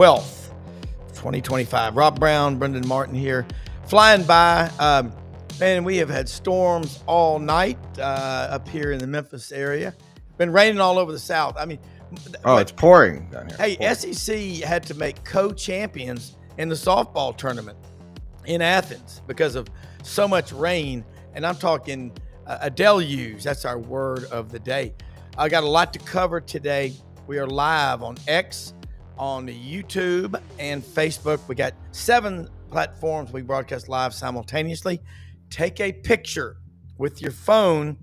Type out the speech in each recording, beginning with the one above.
12th, 2025. Rob Brown, Brendan Martin here, flying by. Man, we have had storms all night up here in the Memphis area. Been raining all over the South. I mean, it's pouring down here. Hey, pouring. SEC had to make co-champions in the softball tournament in Athens because of so much rain. And I'm talking a deluge. That's our word of the day. I got a lot to cover today. We are live on X, on YouTube, and Facebook. We got 7 platforms we broadcast live simultaneously. Take a picture with your phone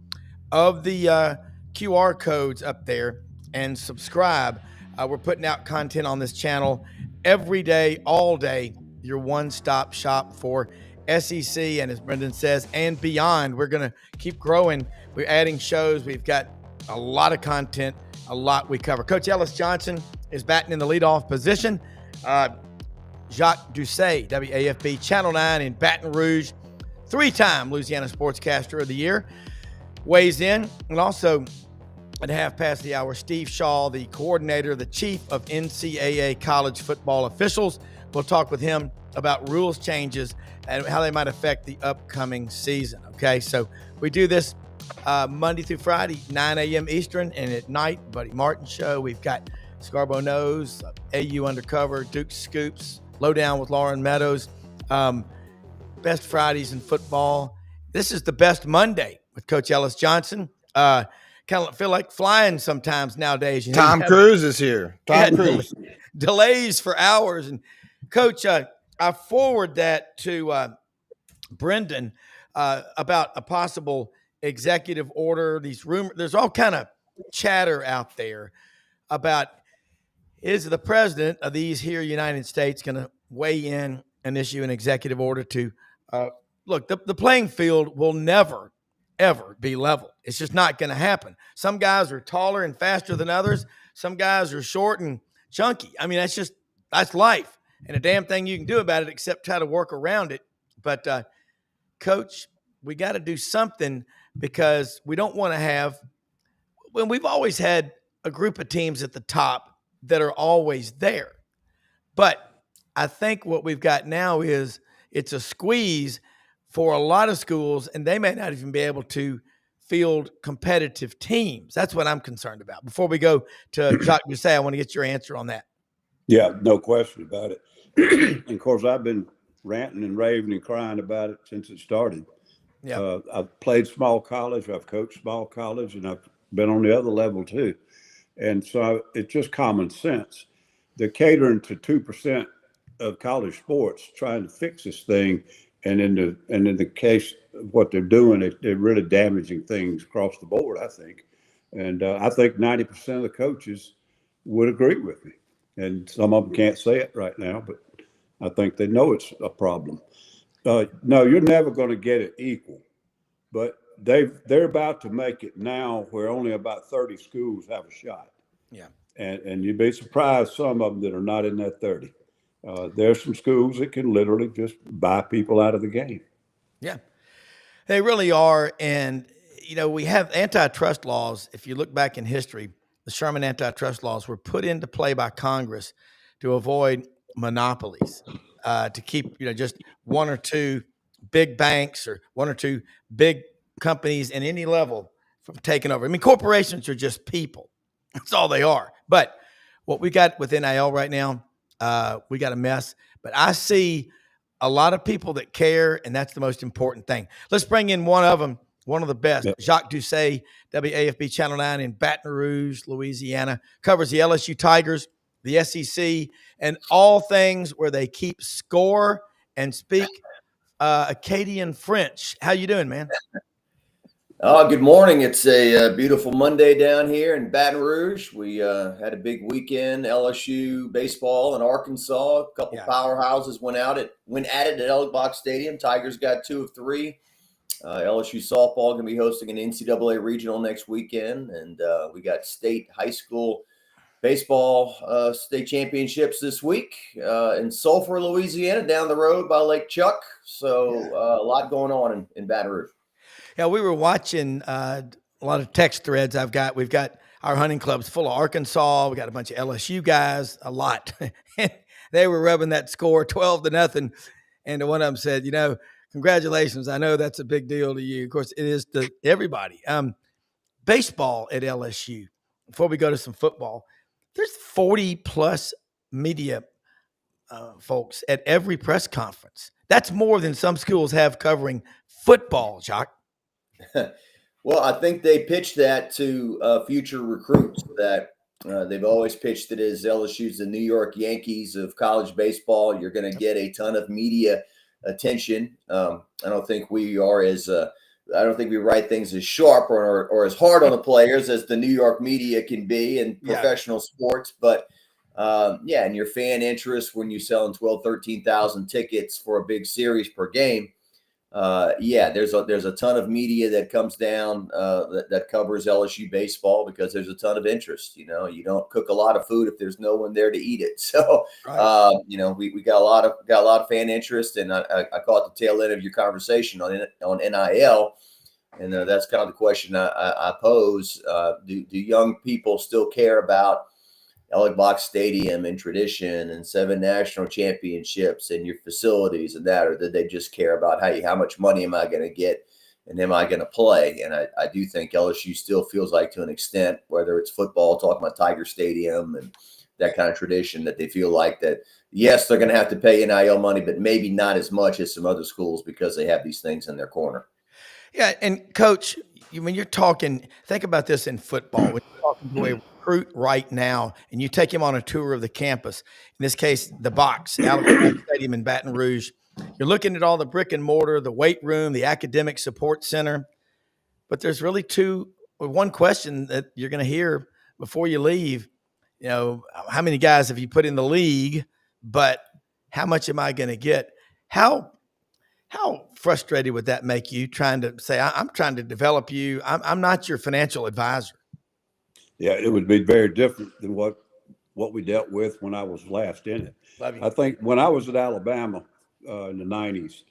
of the QR codes up there and subscribe. We're putting out content on this channel every day, all day. Your one-stop shop for SEC, and as Brendan says, and beyond. We're going to keep growing. We're adding shows. We've got a lot of content, a lot we cover. Coach Ellis Johnson is batting in the leadoff position. Jacques Doucet, WAFB Channel 9 in Baton Rouge, 3-time Louisiana Sportscaster of the Year, weighs in. And also at half past the hour, Steve Shaw, the coordinator, the chief of NCAA college football officials. We'll talk with him about rules changes and how they might affect the upcoming season. Okay, so we do this Monday through Friday, 9 a.m. Eastern, and at night, Buddy Martin Show. We've got Scarborough Knows, AU Undercover, Duke Scoops, Lowdown with Lauren Meadows, Best Fridays in football. This is the best Monday with Coach Ellis Johnson. Kind of feel like flying sometimes nowadays. Tom Cruise is here. Tom Cruise. Delays for hours. And Coach, I forward that to Brendan about a possible executive order. These rumors, there's all kind of chatter out there about, is the president of these here United States going to weigh in and issue an executive order to look, the playing field will never, ever be level. It's just not going to happen. Some guys are taller and faster than others. Some guys are short and chunky. I mean, that's life, and a damn thing you can do about it except try to work around it. But Coach, we got to do something, because we don't want to have, when we've always had a group of teams at the top that are always there. But I think what we've got now is it's a squeeze for a lot of schools, and they may not even be able to field competitive teams. That's what I'm concerned about. Before we go to Jacques Doucet, I want to get your answer on that. Yeah, no question about it. And of course, I've been ranting and raving and crying about it since it started. Yeah, I've played small college, I've coached small college, and I've been on the other level too. And so it's just common sense. They're catering to 2% of college sports, trying to fix this thing. And in the case of what they're doing, they're really damaging things across the board, I think. And I think 90% of the coaches would agree with me. And some of them can't say it right now, but I think they know it's a problem. No, you're never going to get it equal, but they're about to make it now where only about 30 schools have a shot. Yeah. And you'd be surprised some of them that are not in that 30. There's some schools that can literally just buy people out of the game. Yeah, they really are. And, we have antitrust laws. If you look back in history, the Sherman antitrust laws were put into play by Congress to avoid monopolies, to keep, just one or two big banks or one or two big companies in any level from taking over. I mean, corporations are just people. That's all they are. But what we got with NIL right now, we got a mess. But I see a lot of people that care, and that's the most important thing. Let's bring in one of them, one of the best. Yep. Jacques Doucet, WAFB Channel 9 in Baton Rouge, Louisiana, covers the LSU Tigers, the SEC, and all things where they keep score and speak Acadian French. How you doing, man? Good morning. It's a beautiful Monday down here in Baton Rouge. We had a big weekend, LSU baseball in Arkansas. A couple powerhouses went at it at Ellis Johnson Stadium. Tigers got 2 of 3. LSU softball going to be hosting an NCAA regional next weekend. And we got state high school baseball state championships this week in Sulphur, Louisiana, down the road by Lake Chuck. So a lot going on in Baton Rouge. Yeah, we were watching a lot of text threads We've got our hunting clubs full of Arkansas. We got a bunch of LSU guys, a lot. they were rubbing that score 12-0. And one of them said, congratulations. I know that's a big deal to you. Of course, it is to everybody. Baseball at LSU, before we go to some football, there's 40-plus media folks at every press conference. That's more than some schools have covering football, Jacques. Well, I think they pitched that to future recruits that they've always pitched it as LSU's the New York Yankees of college baseball. You're going to get a ton of media attention. I don't think we are I don't think we write things as sharp or as hard on the players as the New York media can be in professional sports. But and your fan interest when you're selling 12, 13,000 tickets for a big series per game. There's a ton of media that comes down that covers LSU baseball because there's a ton of interest. You don't cook a lot of food if there's no one there to eat it. So, right. We got a lot of fan interest, and I caught the tail end of your conversation on NIL, and that's kind of the question I pose. Do young people still care about Elliott Box Stadium and tradition and 7 national championships and your facilities and that, or did they just care about how much money am I going to get and am I going to play? And I do think LSU still feels like, to an extent, whether it's football, talking about Tiger Stadium and that kind of tradition, that they feel like that, yes, they're going to have to pay NIL money, but maybe not as much as some other schools because they have these things in their corner. Yeah, and Coach, when you're talking, think about this in football. When you're talking to a recruit right now, and you take him on a tour of the campus, in this case, the box, Alabama Stadium in Baton Rouge, you're looking at all the brick and mortar, the weight room, the academic support center. But there's really one question that you're going to hear before you leave. How many guys have you put in the league, but how much am I going to get? How frustrated would that make you, trying to say, I'm trying to develop you. I'm not your financial advisor. Yeah, it would be very different than what we dealt with when I was last in it. I think when I was at Alabama in the 90s,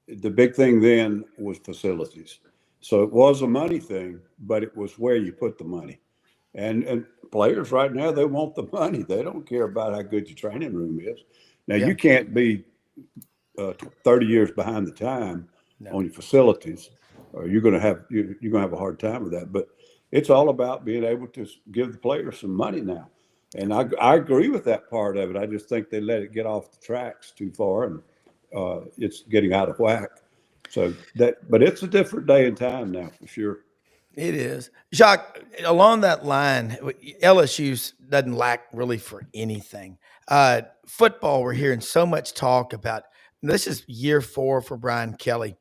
the big thing then was facilities. So it was a money thing, but it was where you put the money. And players right now, they want the money. They don't care about how good your training room is. Now, you can't be 30 years behind the time on your facilities, or you're going to have a hard time with that. But it's all about being able to give the players some money now. And I agree with that part of it. I just think they let it get off the tracks too far, and it's getting out of whack. But it's a different day and time now, for sure. It is. Jacques, along that line, LSU doesn't lack really for anything. Football, we're hearing so much talk about. This is year 4 for Brian Kelly,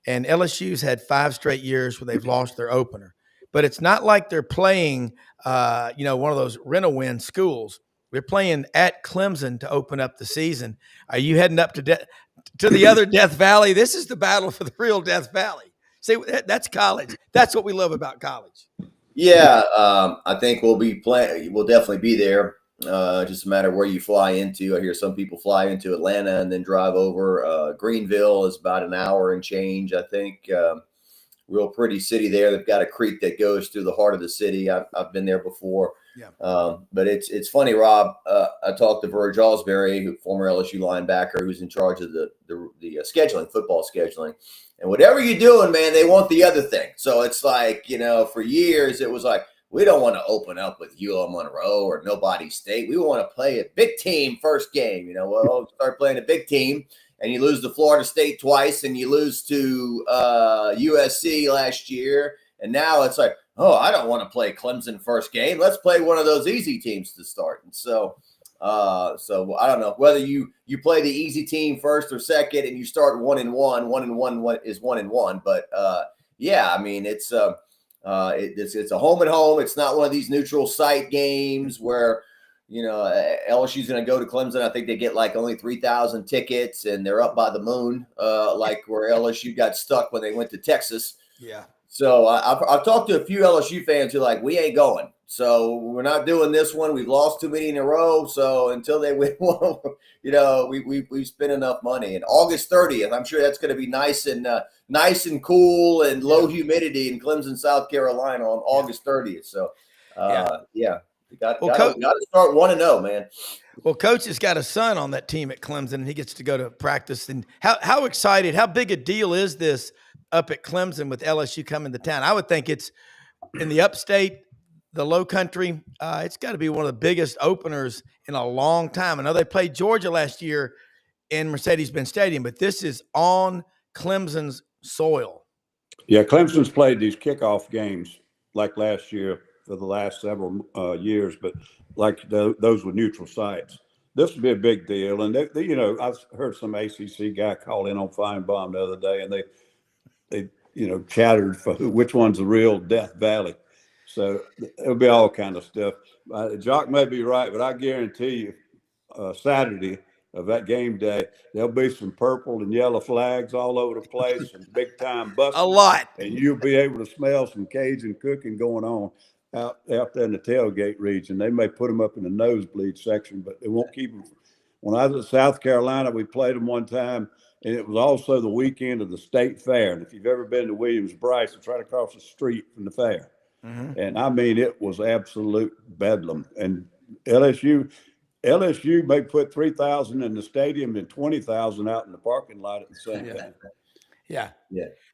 and LSU's had 5 straight years where they've lost their opener. But it's not like they're playing, one of those rent-a-win schools. They're playing at Clemson to open up the season. Are you heading up to the other Death Valley? This is the battle for the real Death Valley. See, that's college. That's what we love about college. Yeah, I think we'll definitely be there. Just a matter of where you fly into. I hear some people fly into Atlanta and then drive over. Greenville is about an hour and change, I think. Real pretty city there. They've got a creek that goes through the heart of the city. I've been there before. Yeah. But it's funny, Rob. I talked to Verge Alsbury, former LSU linebacker, who's in charge of the scheduling, football scheduling. And whatever you're doing, man, they want the other thing. So it's like, for years it was like, we don't want to open up with UL Monroe or Nobody State. We want to play a big team first game. We'll start playing a big team. And you lose to Florida State twice, and you lose to USC last year. And now it's like, I don't want to play Clemson first game. Let's play one of those easy teams to start. And so I don't know whether you play the easy team first or second, and you start 1-1. 1-1 is 1-1. But it's a home and home. It's not one of these neutral site games where LSU's going to go to Clemson. I think they get like only 3,000 tickets, and they're up by the moon, like where LSU got stuck when they went to Texas. Yeah. So I've talked to a few LSU fans who are like, we ain't going. So we're not doing this one. We've lost too many in a row. So until they win one, we've spent enough money. And August 30th, I'm sure that's going to be nice and cool and low humidity in Clemson, South Carolina on August 30th. So, You got to start 1-0, man. Well, Coach has got a son on that team at Clemson, and he gets to go to practice. And how excited, how big a deal is this up at Clemson with LSU coming to town? I would think it's in the upstate, the low country. It's got to be one of the biggest openers in a long time. I know they played Georgia last year in Mercedes-Benz Stadium, but this is on Clemson's soil. Yeah, Clemson's played these kickoff games like last year for the last several years, but like those were neutral sites. This would be a big deal. And, I've heard some ACC guy call in on Feinbaum the other day, and they chattered for which one's the real Death Valley. So it'll be all kind of stuff. Jacques may be right, but I guarantee you Saturday of that game day, there'll be some purple and yellow flags all over the place and big time busting. A lot. And you'll be able to smell some Cajun cooking going on out there in the tailgate region. They may put them up in the nosebleed section, but they won't keep them. When I was in South Carolina, we played them one time, and it was also the weekend of the state fair. And if you've ever been to Williams-Brice, it's right across the street from the fair. Mm-hmm. And I mean, it was absolute bedlam. And LSU may put 3,000 in the stadium and 20,000 out in the parking lot at the same time. Yeah.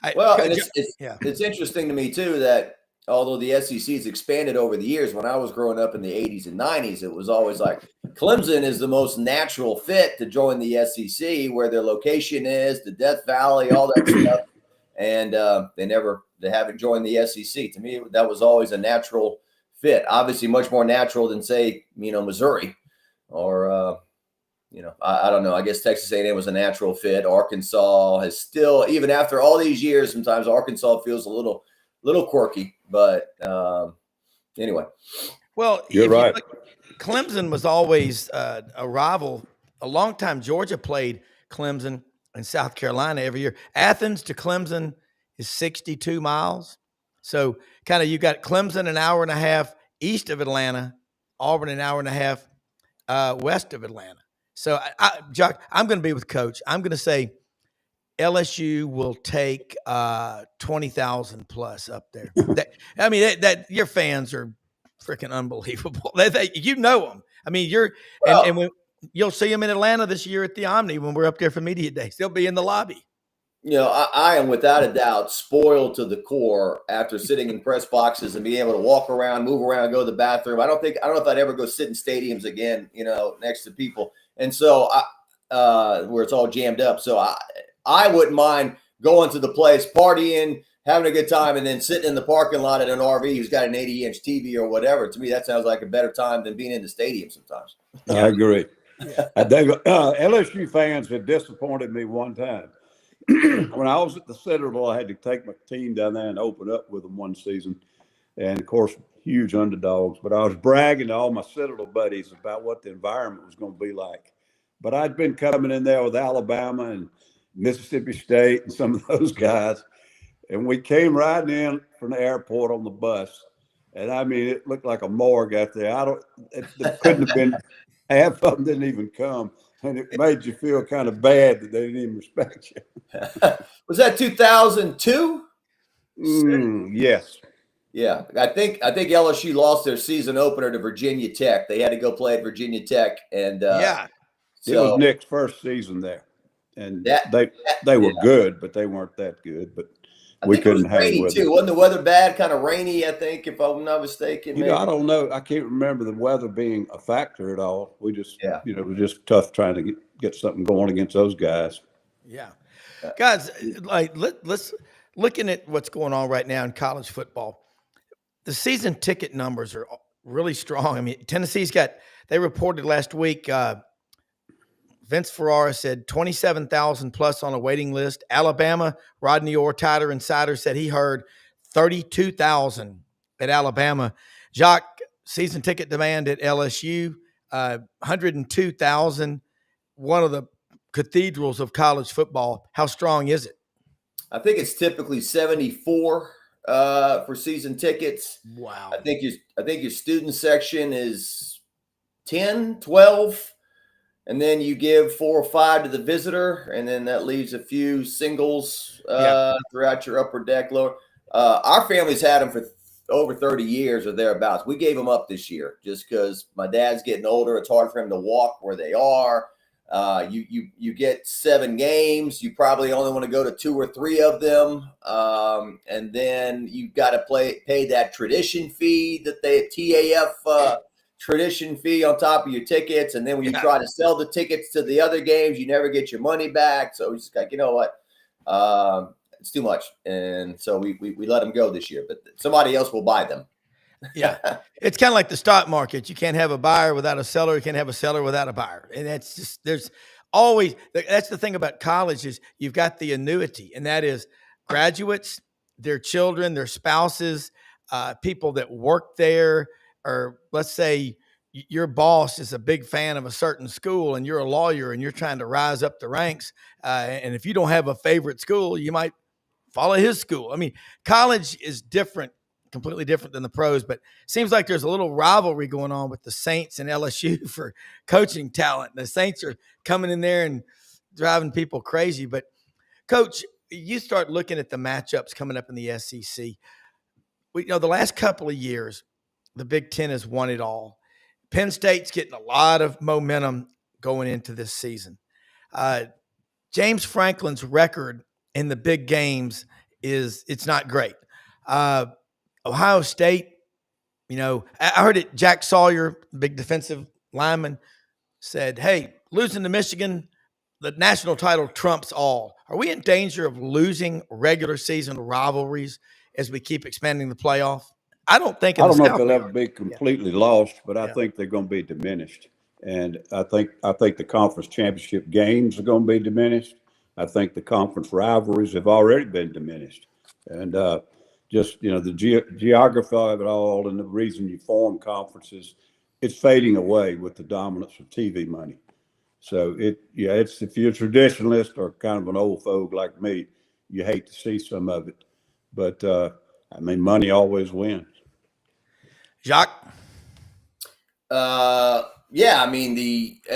It's interesting to me too that although the SEC has expanded over the years, when I was growing up in the 80s and 90s, it was always like Clemson is the most natural fit to join the SEC, where their location is, the Death Valley, all that stuff. And they haven't joined the SEC. To me, that was always a natural fit. Obviously, much more natural than, say, Missouri or, I don't know. I guess Texas A&M was a natural fit. Arkansas has still, even after all these years, sometimes Arkansas feels a little quirky. But anyway. Well, you're right. Clemson was always a rival. A long time Georgia played Clemson in South Carolina every year. Athens to Clemson is 62 miles. So kind of you got Clemson an hour and a half east of Atlanta, Auburn an hour and a half west of Atlanta. So, Jacques, I'm going to be with Coach. I'm going to say LSU will take 20,000 plus up there. That your fans are freaking unbelievable. You know them. I mean, and when you'll see them in Atlanta this year at the Omni when we're up there for media days. They'll be in the lobby. I am without a doubt spoiled to the core after sitting in press boxes and being able to walk around, move around, go to the bathroom. I don't know if I'd ever go sit in stadiums again, next to people. And so where it's all jammed up. So I wouldn't mind going to the place, partying, having a good time, and then sitting in the parking lot at an RV who's got an 80-inch TV or whatever. To me, that sounds like a better time than being in the stadium sometimes. I agree. LSU fans have disappointed me one time. When I was at the Citadel, I had to take my team down there and open up with them one season. And, of course, huge underdogs. But I was bragging to all my Citadel buddies about what the environment was going to be like. But I'd been coming in there with Alabama and Mississippi State and some of those guys. And we came riding in from the airport on the bus. And, I mean, it looked like a morgue out there. It couldn't have been – half of them didn't even come. And it made you feel kind of bad that they didn't even respect you. Was that 2002? Yes. Yeah, I think LSU lost their season opener to Virginia Tech. They had to go play at Virginia Tech, and it was Nick's first season there, and they were good, but they weren't that good. But we couldn't hang with it. Wasn't the weather bad? Kind of rainy, I think, if I'm not mistaken. I don't know. I can't remember the weather being a factor at all. We just, it was just tough trying to get something going against those guys. Yeah, guys, let's looking at what's going on right now in college football. The season ticket numbers are really strong. I mean, Tennessee's they reported last week, Vince Ferrara said 27,000 plus on a waiting list. Alabama, Rodney Orr, Tider Insider said he heard 32,000 at Alabama. Jacques, season ticket demand at LSU, 102,000, one of the cathedrals of college football. How strong is it? I think it's typically 74 for season tickets. Wow. I think your student section is 10, 12, and then you give 4 or 5 to the visitor, and then that leaves a few singles throughout your upper deck, lower. Our family's had them for over 30 years or thereabouts. We gave them up this year just because my dad's getting older. It's hard for him to walk where they are. You get 7 games. You probably only want to go to 2 or 3 of them. And then you've got to pay that tradition fee that TAF tradition fee on top of your tickets. And then when you try to sell the tickets to the other games, you never get your money back. So it's just like, you know what? It's too much. And so we let them go this year, but somebody else will buy them. Yeah. It's kind of like the stock market. You can't have a buyer without a seller. You can't have a seller without a buyer. And that's just, that's the thing about college is you've got the annuity, and that is graduates, their children, their spouses, people that work there, or let's say your boss is a big fan of a certain school and you're a lawyer and you're trying to rise up the ranks. And if you don't have a favorite school, you might follow his school. I mean, college is different, completely different than the pros, but it seems like there's a little rivalry going on with the Saints and LSU for coaching talent. The Saints are coming in there and driving people crazy. But Coach, you start looking at the matchups coming up in the SEC. The last couple of years, the Big Ten has won it all. Penn State's getting a lot of momentum going into this season. James Franklin's record in the big games it's not great. Ohio State, I heard it. Jack Sawyer, big defensive lineman, said, "Hey, losing to Michigan, the national title trumps all." Are we in danger of losing regular season rivalries as we keep expanding the playoff? I don't know if they'll ever be completely lost, but I think they're going to be diminished. And I think the conference championship games are going to be diminished. I think the conference rivalries have already been diminished. And the geography of it all and the reason you form conferences, it's fading away with the dominance of TV money. So it's if you're a traditionalist or kind of an old folk like me, you hate to see some of it. But money always wins. Jacques? The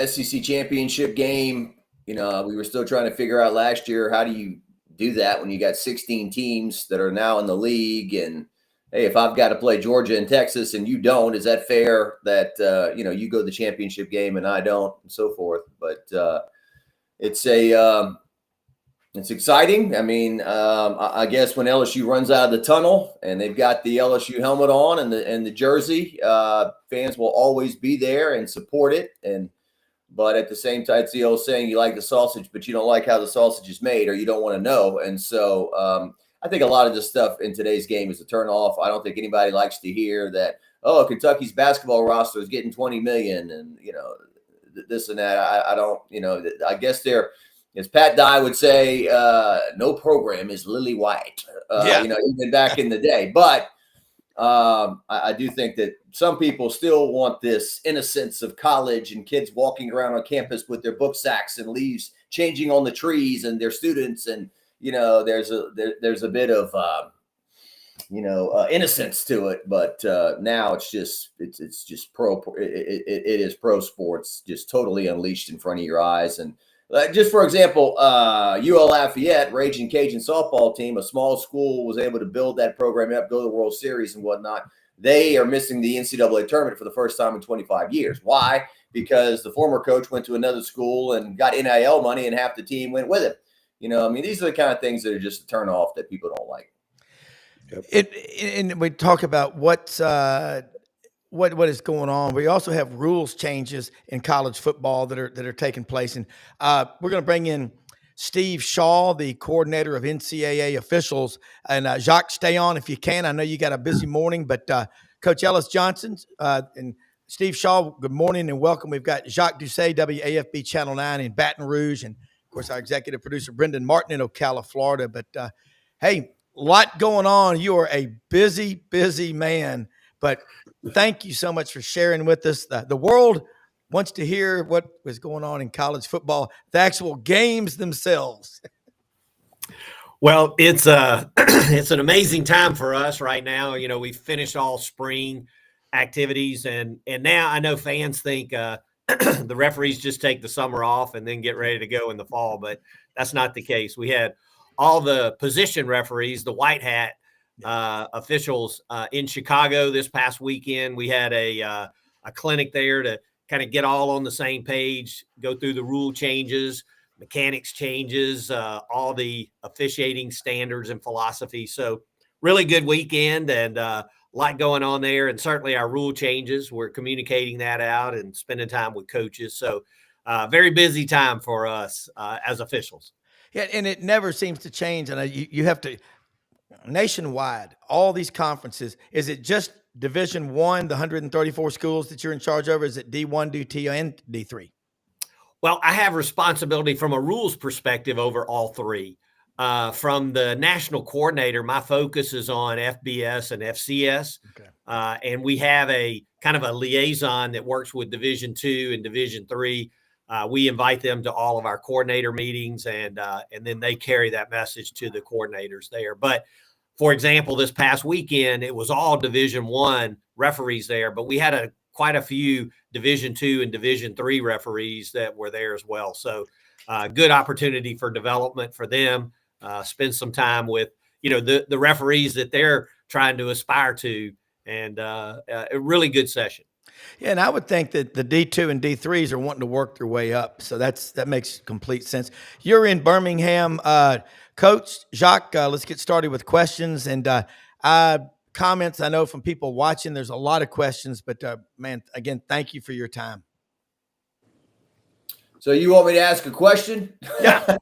SEC championship game, we were still trying to figure out last year, how do you do that when you got 16 teams that are now in the league? And hey, if I've got to play Georgia and Texas and you don't, is that fair that, you go to the championship game and I don't, and so forth. But it's exciting. I guess when LSU runs out of the tunnel and they've got the LSU helmet on and the jersey, fans will always be there and support it. But at the same time, it's the old saying, you like the sausage, but you don't like how the sausage is made, or you don't want to know. And so I think a lot of this stuff in today's game is a turn off. I don't think anybody likes to hear that, Kentucky's basketball roster is getting 20 million and, this and that. I don't, I guess they're, as Pat Dye would say, no program is lily white, even back in the day. But I do think that some people still want this innocence of college and kids walking around on campus with their book sacks and leaves changing on the trees and their students. And, there's a bit of, innocence to it. But now it's just pro. It is pro sports, just totally unleashed in front of your eyes. And just for example, UL Lafayette, Raging Cajun softball team, a small school, was able to build that program up, go to the World Series and whatnot. They are missing the NCAA tournament for the first time in 25 years. Why? Because the former coach went to another school and got NIL money and half the team went with him. These are the kind of things that are just a turn off that people don't like. And we talk about what is going on. We also have rules changes in college football that are taking place. And we're going to bring in Steve Shaw, the coordinator of NCAA officials. And Jacques, stay on if you can. I know you got a busy morning, but Coach Ellis Johnson and Steve Shaw, good morning and welcome. We've got Jacques Doucet, WAFB Channel 9 in Baton Rouge, and of course our executive producer, Brendan Martin in Ocala, Florida. But hey, a lot going on. You are a busy, busy man, but thank you so much for sharing with us. The world wants to hear what was going on in college football, the actual games themselves. Well, it's an amazing time for us right now. We've finished all spring activities, and now I know fans think the referees just take the summer off and then get ready to go in the fall, but that's not the case. We had all the position referees, the white hat, officials in Chicago this past weekend. We had a clinic there to kind of get all on the same page, go through the rule changes, mechanics changes, all the officiating standards and philosophy. So really good weekend and a lot going on there. And certainly our rule changes, we're communicating that out and spending time with coaches. So very busy time for us as officials. Yeah, and it never seems to change. And you have to, nationwide, all these conferences, is it just Division I, the 134 schools that you're in charge of? Is it D1, D2, and D3? Well, I have responsibility from a rules perspective over all three. From the national coordinator, my focus is on FBS and FCS. Okay. And we have a kind of a liaison that works with Division II and Division III. We invite them to all of our coordinator meetings, and then they carry that message to the coordinators there. But for example, this past weekend, it was all Division I referees there, but we had quite a few Division II and Division III referees that were there as well. So good opportunity for development for them. Spend some time with, the referees that they're trying to aspire to, and a really good session. Yeah, and I would think that the D2 and D3s are wanting to work their way up. So that makes complete sense. You're in Birmingham. Coach Jacques, let's get started with questions and comments. I know from people watching, there's a lot of questions, but man, again, thank you for your time. So you want me to ask a question? Yeah.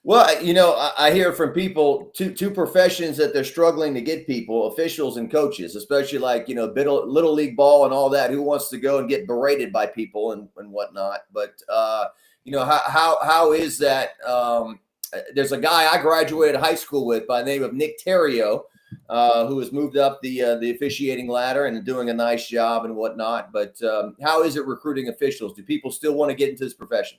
Well, I hear from people, two professions that they're struggling to get people, officials and coaches, especially like, little league ball and all that. Who wants to go and get berated by people and whatnot? But, how is that? There's a guy I graduated high school with by the name of Nick Terrio, who has moved up the officiating ladder and doing a nice job and whatnot. But how is it recruiting officials? Do people still want to get into this profession?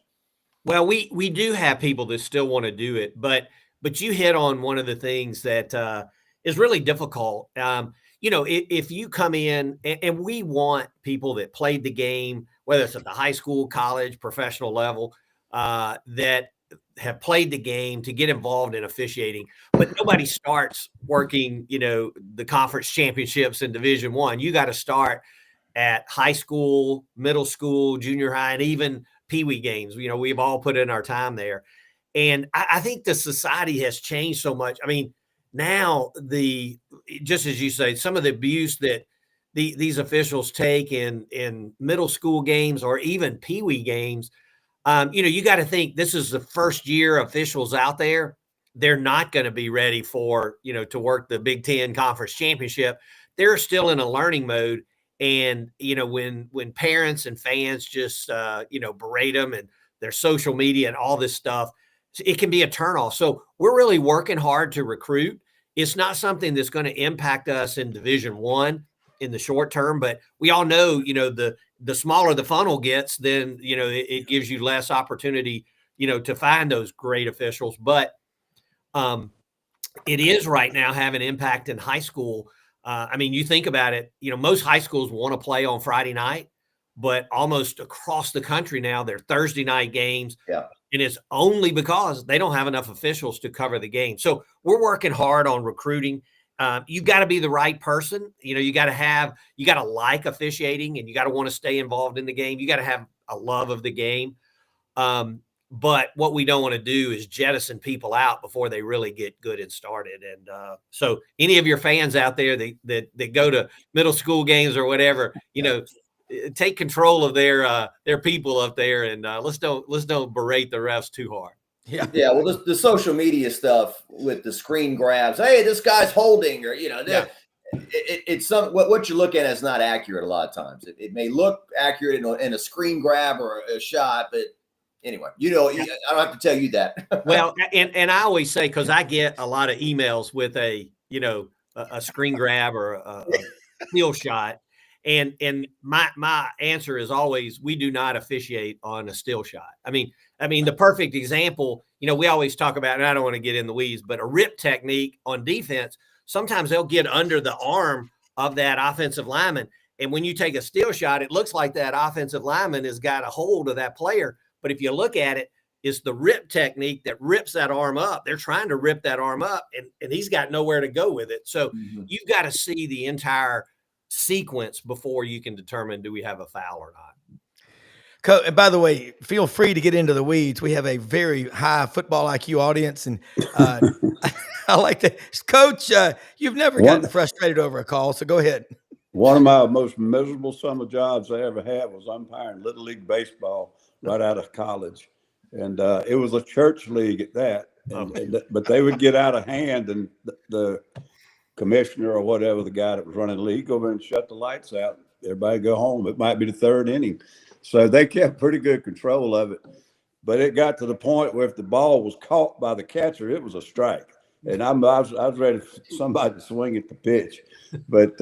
Well, we do have people that still want to do it, but you hit on one of the things that is really difficult. If you come in and we want people that played the game, whether it's at the high school, college, professional level, that have played the game to get involved in officiating, but nobody starts working, the conference championships in Division I. You got to start at high school, middle school, junior high, and even Pee-wee games. We've all put in our time there. And I think the society has changed so much. I mean, now just as you say, some of the abuse that these officials take in middle school games or even Pee-wee games, you got to think this is the first year officials out there. They're not going to be ready for, to work the Big Ten Conference Championship. They're still in a learning mode. And, when parents and fans just, berate them and their social media and all this stuff, it can be a turnoff. So we're really working hard to recruit. It's not something that's going to impact us in Division I in the short term, but we all know, the smaller the funnel gets, then, it gives you less opportunity, to find those great officials. But it is right now having impact in high school. You think about it, most high schools want to play on Friday night, but almost across the country now, they're Thursday night games. Yeah. And it's only because they don't have enough officials to cover the game. So we're working hard on recruiting. You got to be the right person. You got to like officiating, and you got to want to stay involved in the game. You got to have a love of the game. But what we don't want to do is jettison people out before they really get good and started. And so any of your fans out there that go to middle school games or whatever, take control of their people up there, and let's don't berate the refs too hard. Yeah. Well, the social media stuff with the screen grabs. Hey, this guy's holding, or it's some what you look at is not accurate a lot of times. It may look accurate in a screen grab or a shot, but anyway, I don't have to tell you that. Well, and I always say, because I get a lot of emails with a screen grab or a steal shot, and my answer is always, we do not officiate on a still shot. I mean, the perfect example, we always talk about, and I don't want to get in the weeds, but a rip technique on defense, sometimes they'll get under the arm of that offensive lineman. And when you take a still shot, it looks like that offensive lineman has got a hold of that player. But if you look at it, is the rip technique that rips that arm up. They're trying to rip that arm up, and he's got nowhere to go with it. So you've got to see the entire sequence before you can determine, do we have a foul or not? And by the way, feel free to get into the weeds. We have a very high football IQ audience, and I like that. Coach, you've never gotten frustrated over a call, so go ahead. One of my most miserable summer jobs I ever had was umpiring Little League Baseball right out of college. And it was a church league at that. But they would get out of hand, and the commissioner or whatever, the guy that was running the league, go over and shut the lights out. Everybody go home. It might be the third inning. So they kept pretty good control of it. But it got to the point where if the ball was caught by the catcher, it was a strike. And I was ready for somebody to swing at the pitch. But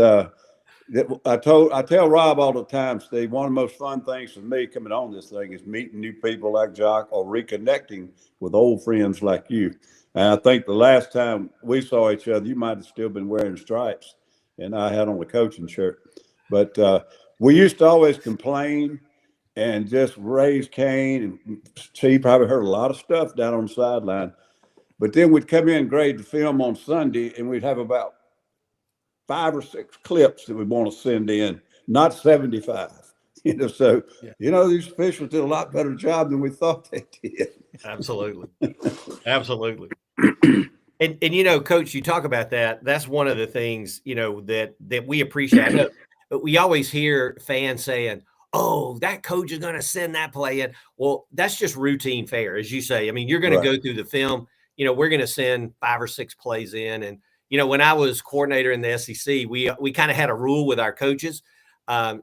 I tell Rob all the time, Steve, one of the most fun things for me coming on this thing is meeting new people like Jacques or reconnecting with old friends like you. And I think the last time we saw each other, you might have still been wearing stripes, and I had on a coaching shirt. But we used to always complain and just raise Cain. And Steve probably heard a lot of stuff down on the sideline. But then we'd come in and grade the film on Sunday, and we'd have about 5 or 6 clips that we want to send in, not 75. So these officials did a lot better job than we thought they did. Absolutely. And Coach, you talk about that. That's one of the things, that we appreciate. But we always hear fans saying, oh, that coach is going to send that play in. Well, that's just routine fare, as you say. I mean, you're going to go through the film. We're going to send 5 or 6 plays in. And, when I was coordinator in the SEC, we kind of had a rule with our coaches.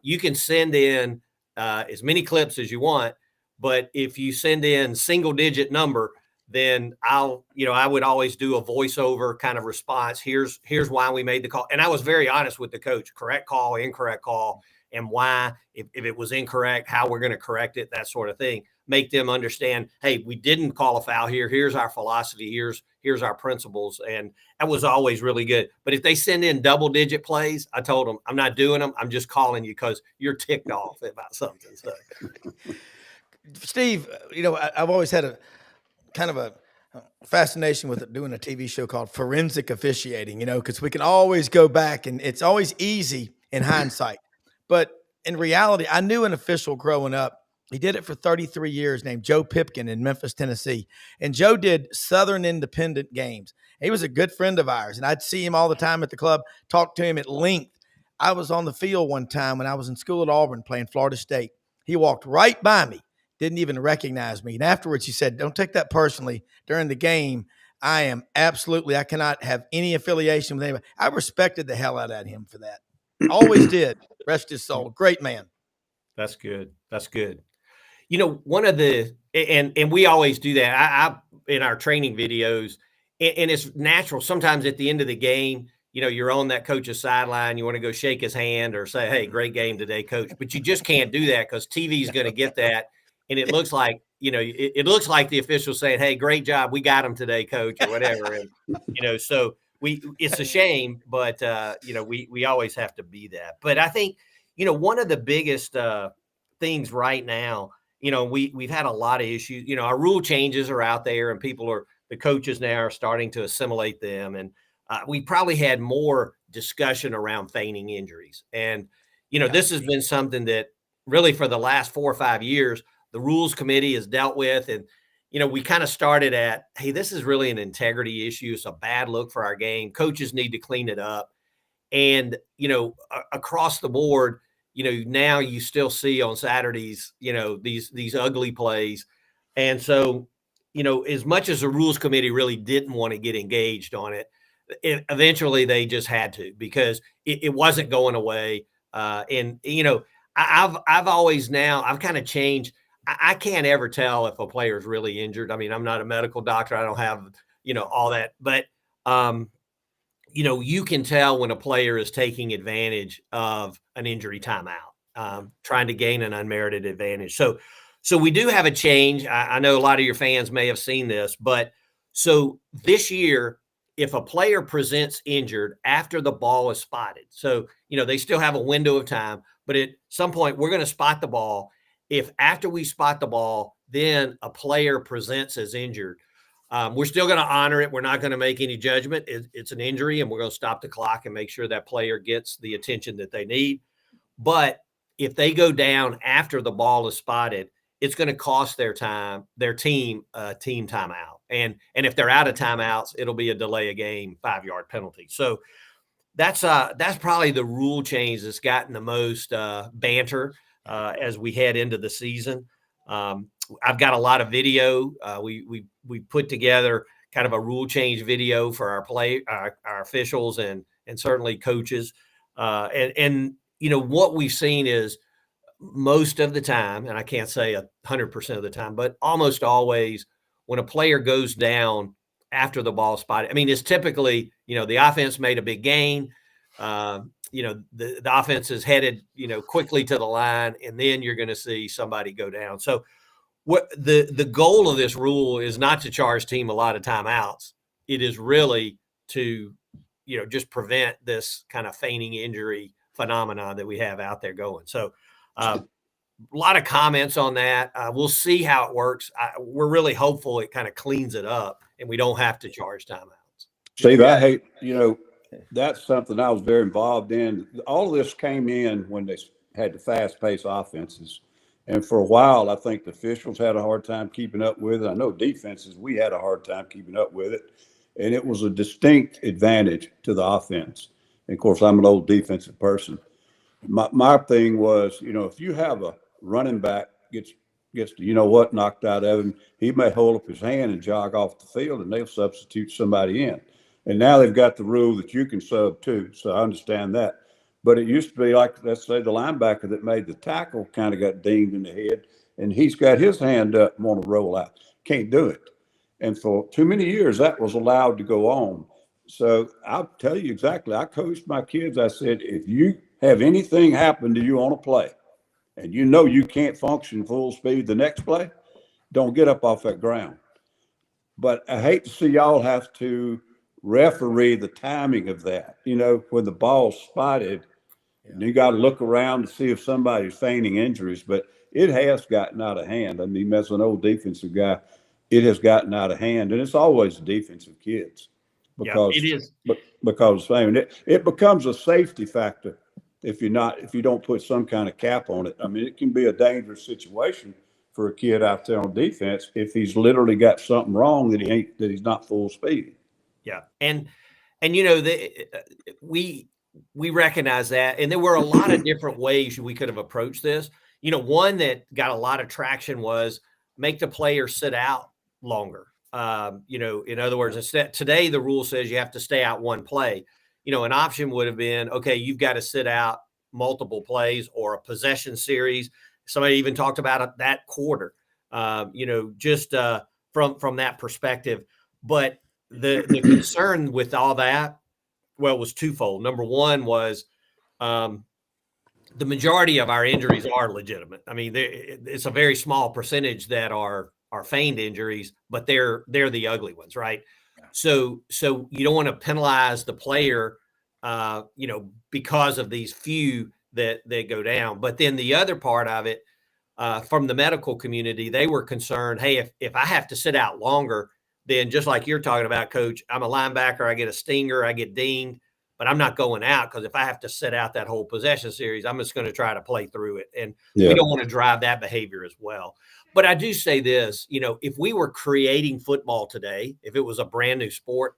You can send in as many clips as you want, but if you send in single-digit number, then I would always do a voiceover kind of response. Here's why we made the call. And I was very honest with the coach, correct call, incorrect call, and why, if it was incorrect, how we're going to correct it, that sort of thing. Make them understand, hey, we didn't call a foul here. Here's our philosophy. Here's our principles. And that was always really good. But if they send in double-digit plays, I told them, I'm not doing them. I'm just calling you because you're ticked off about something. So. Steve, I've always had a kind of a fascination with doing a TV show called Forensic Officiating, because we can always go back, and it's always easy in hindsight. But in reality, I knew an official growing up. He did it for 33 years, named Joe Pipkin in Memphis, Tennessee. And Joe did Southern Independent games. He was a good friend of ours, and I'd see him all the time at the club, talk to him at length. I was on the field one time when I was in school at Auburn playing Florida State. He walked right by me, didn't even recognize me. And afterwards, he said, don't take that personally. During the game, I cannot have any affiliation with anybody. I respected the hell out of him for that. Always did. Rest his soul. Great man. That's good. One of the, and we always do that. I in our training videos, and it's natural. Sometimes at the end of the game, you're on that coach's sideline. You want to go shake his hand or say, hey, great game today, coach. But you just can't do that because TV is going to get that. And it looks like, it looks like the official saying, hey, great job. We got him today, coach, or whatever. And, so it's a shame, but, we always have to be that. But I think, one of the biggest things right now, we've had a lot of issues. Our rule changes are out there, and the coaches now are starting to assimilate them. And we probably had more discussion around feigning injuries. And, this has been something that really for the last 4 or 5 years, the rules committee has dealt with. And, we kind of started at, hey, this is really an integrity issue. It's a bad look for our game. Coaches need to clean it up. And, across the board, now you still see on Saturdays, these ugly plays. And so, as much as the rules committee really didn't want to get engaged on it, eventually they just had to, because it wasn't going away. And, I've always I've kind of changed. I can't ever tell if a player is really injured. I mean, I'm not a medical doctor. I don't have, all that, but, you can tell when a player is taking advantage of an injury timeout, trying to gain an unmerited advantage. So we do have a change. I know a lot of your fans may have seen this, but so this year, if a player presents injured after the ball is spotted, so, they still have a window of time, but at some point we're going to spot the ball. If after we spot the ball, then a player presents as injured, we're still going to honor it. We're not going to make any judgment. It's an injury, and we're going to stop the clock and make sure that player gets the attention that they need. But if they go down after the ball is spotted, it's going to cost their team timeout. And if they're out of timeouts, it'll be a delay of game 5-yard penalty. So that's probably the rule change that's gotten the most banter as we head into the season. I've got a lot of video. We put together kind of a rule change video for our officials and certainly coaches. And you know, what we've seen is most of the time, and I can't say 100% of the time, but almost always when a player goes down after the ball spotted, I mean, it's typically, you know, the offense made a big gain. You know, the offense is headed, you know, quickly to the line, and then you're going to see somebody go down. So what the goal of this rule is not to charge team a lot of timeouts. It is really to, you know, just prevent this kind of feigning injury phenomenon that we have out there going. So a lot of comments on that. We'll see how it works. We're really hopeful it kind of cleans it up and we don't have to charge timeouts. Steve, I hate, you know, that's something I was very involved in. All of this came in when they had the fast-paced offenses. And for a while, I think the officials had a hard time keeping up with it. I know defenses, we had a hard time keeping up with it. And it was a distinct advantage to the offense. And of course, I'm an old defensive person. My thing was, you know, if you have a running back gets to, you know what, knocked out of him, he may hold up his hand and jog off the field, and they'll substitute somebody in. And now they've got the rule that you can sub too, so I understand that. But it used to be like, let's say the linebacker that made the tackle kind of got dinged in the head, and he's got his hand up and want to roll out. Can't do it. And for too many years, that was allowed to go on. So I'll tell you exactly, I coached my kids. I said, if you have anything happen to you on a play, and you know you can't function full speed the next play, don't get up off that ground. But I hate to see y'all have to referee the timing of that. You know, when the ball's spotted, you got to look around to see if somebody's feigning injuries. But it has gotten out of hand. I mean, as an old defensive guy, it has gotten out of hand, and it's always the defensive kids because it is. Because it becomes a safety factor if you don't put some kind of cap on it. I mean, it can be a dangerous situation for a kid out there on defense if he's literally got something wrong that he's not full speed. Yeah, and you know, we recognize that, and there were a lot of different ways we could have approached this. You know, one that got a lot of traction was make the player sit out longer. You know, in other words, instead, today the rule says you have to stay out one play. You know, an option would have been, okay, you've got to sit out multiple plays or a possession series. Somebody even talked about that quarter. You know, just from that perspective. But the concern with all that, well, was twofold. Number one was the majority of our injuries are legitimate. I mean, it's a very small percentage that are feigned injuries, but they're the ugly ones, right? So you don't want to penalize the player, you know, because of these few that go down. But then the other part of it, from the medical community, they were concerned, hey, if I have to sit out longer, then just like you're talking about, Coach, I'm a linebacker, I get a stinger, I get dinged, but I'm not going out because if I have to sit out that whole possession series, I'm just going to try to play through it. And we don't want to drive that behavior as well. But I do say this, you know, if we were creating football today, if it was a brand new sport,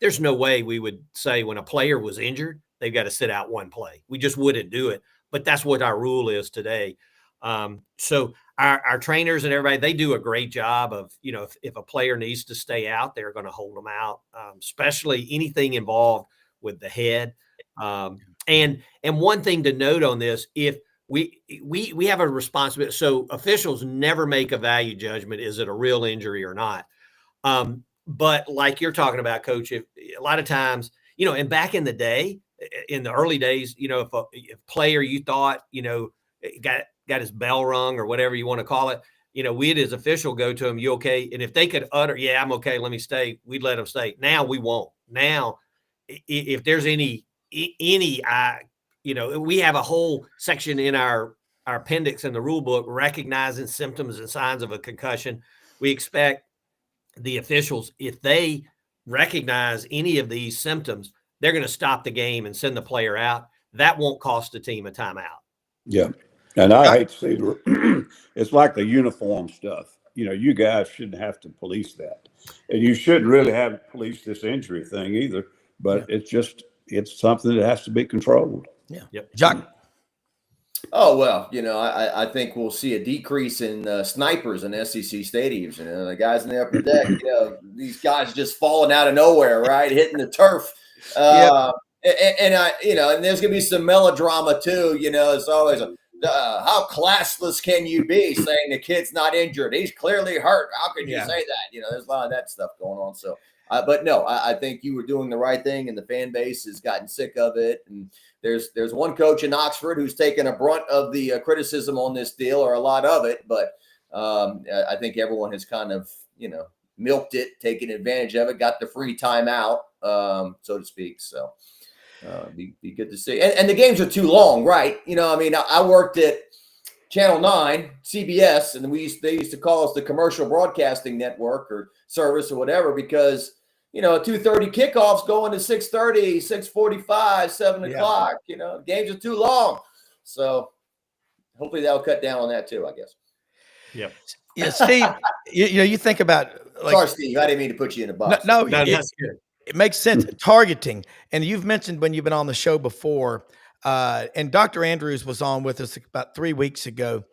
there's no way we would say when a player was injured, they've got to sit out one play. We just wouldn't do it. But that's what our rule is today. So our trainers and everybody, they do a great job of, you know, if a player needs to stay out, they're going to hold them out, especially anything involved with the head. And one thing to note on this, if we have a responsibility. So officials never make a value judgment. Is it a real injury or not? But like you're talking about, Coach, a lot of times, you know, and back in the day, in the early days, you know, if a player you thought, you know, got his bell rung or whatever you want to call it, you know, we'd as official go to him, you okay? And if they could utter, yeah, I'm okay, let me stay, we'd let them stay. Now we won't. Now, if there's any, you know, we have a whole section in our our appendix in the rule book, recognizing symptoms and signs of a concussion. We expect the officials, if they recognize any of these symptoms, they're going to stop the game and send the player out. That won't cost the team a timeout. Yeah. And I hate to see it. It's like the uniform stuff. You guys shouldn't have to police that. And you shouldn't really have to police this injury thing either. But it's something that has to be controlled. Yeah. Yep. Jacques. Oh, well, I think we'll see a decrease in snipers in SEC stadiums. The guys in the upper deck, these guys just falling out of nowhere, right? Hitting the turf. And there's going to be some melodrama too. It's always how classless can you be saying the kid's not injured? He's clearly hurt. How can you say that? There's a lot of that stuff going on. So, but no, I think you were doing the right thing, and the fan base has gotten sick of it. And there's one coach in Oxford who's taken a brunt of the criticism on this deal, or a lot of it. But I think everyone has kind of, milked it, taken advantage of it, got the free timeout, so to speak. So be good to see. And the games are too long, right? I worked at Channel 9, CBS, and they used to call us the Commercial Broadcasting Network or service or whatever, because 2:30 kickoffs going to 6:30, 6:45, 7 o'clock. Games are too long. So hopefully that'll cut down on that too, I guess. Yep. Yeah, Steve, you think about sorry, Steve, I didn't mean to put you in a box. No, that's good. It makes sense. Targeting. And you've mentioned when you've been on the show before, and Dr. Andrews was on with us about 3 weeks ago.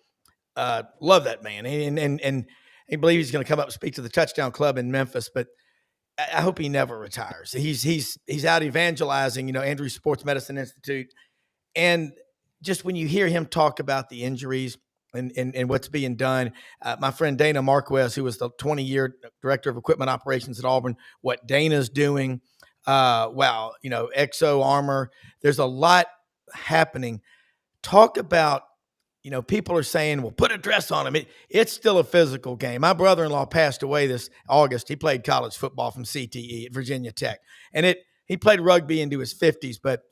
Love that man. And he believes he's going to come up and speak to the Touchdown Club in Memphis, but I hope he never retires. He's out evangelizing, Andrews Sports Medicine Institute. And just when you hear him talk about the injuries and what's being done, my friend Dana Marquez, who was the 20-year director of equipment operations at Auburn, what Dana's doing, Exo Armor, there's a lot happening. Talk about, people are saying, well, put a dress on him. It's still a physical game. My brother-in-law passed away this August. He played college football from CTE at Virginia Tech. And he played rugby into his 50s, but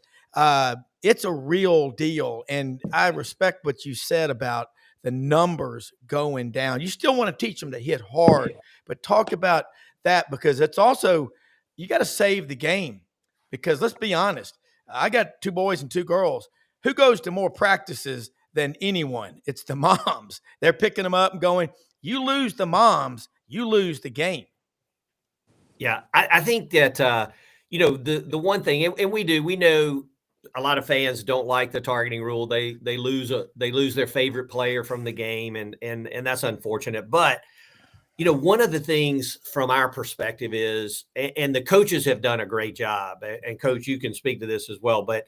it's a real deal. And I respect what you said about the numbers going down. You still want to teach them to hit hard, but talk about that, because it's also, you got to save the game. Because let's be honest, I got 2 boys and 2 girls. Who goes to more practices than anyone? It's the moms. They're picking them up and going, you lose the moms, you lose the game. Yeah, I think that, the one thing, and we know a lot of fans don't like the targeting rule. They lose their favorite player from the game, and that's unfortunate. But, one of the things from our perspective is, and the coaches have done a great job, and Coach, you can speak to this as well, but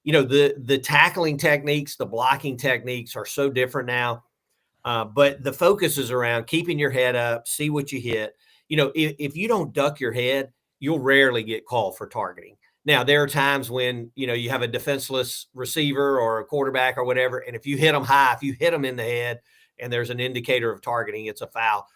the tackling techniques, the blocking techniques are so different now. But the focus is around keeping your head up, see what you hit. If you don't duck your head, you'll rarely get called for targeting. Now, there are times when, you have a defenseless receiver or a quarterback or whatever, and if you hit them high, if you hit them in the head and there's an indicator of targeting, it's a foul.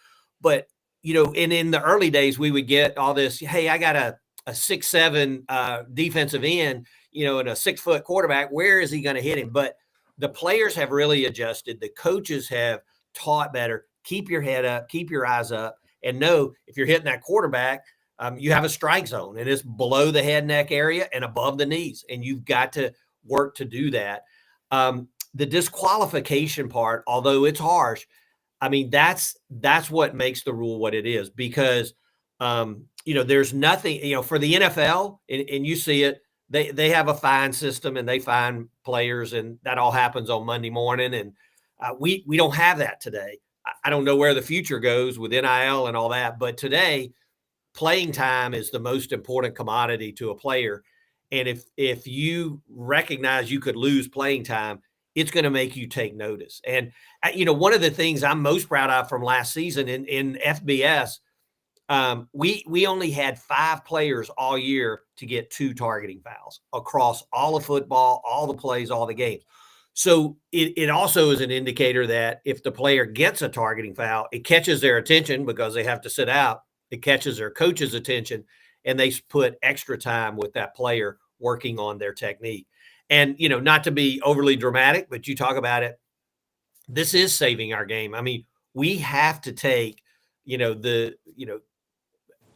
But, and in the early days, we would get all this, hey, I got a 6'7" defensive end, and a 6-foot quarterback, where is he going to hit him? But the players have really adjusted. The coaches have taught better. Keep your head up, keep your eyes up, and know if you're hitting that quarterback, you have a strike zone, and it's below the head neck area and above the knees, and you've got to work to do that. The disqualification part, although it's harsh, that's what makes the rule what it is, because there's nothing, for the NFL, and you see it, they have a fine system, and they fine players, and that all happens on Monday morning, and we don't have that today. I don't know where the future goes with NIL and all that, but today, playing time is the most important commodity to a player. And if you recognize you could lose playing time, it's going to make you take notice. And, one of the things I'm most proud of from last season in FBS, we only had 5 players all year to get 2 targeting fouls across all of football, all the plays, all the games. So it also is an indicator that if the player gets a targeting foul, it catches their attention because they have to sit out. It catches their coach's attention, and they put extra time with that player working on their technique. And, not to be overly dramatic, but you talk about it, this is saving our game. I mean, we have to take,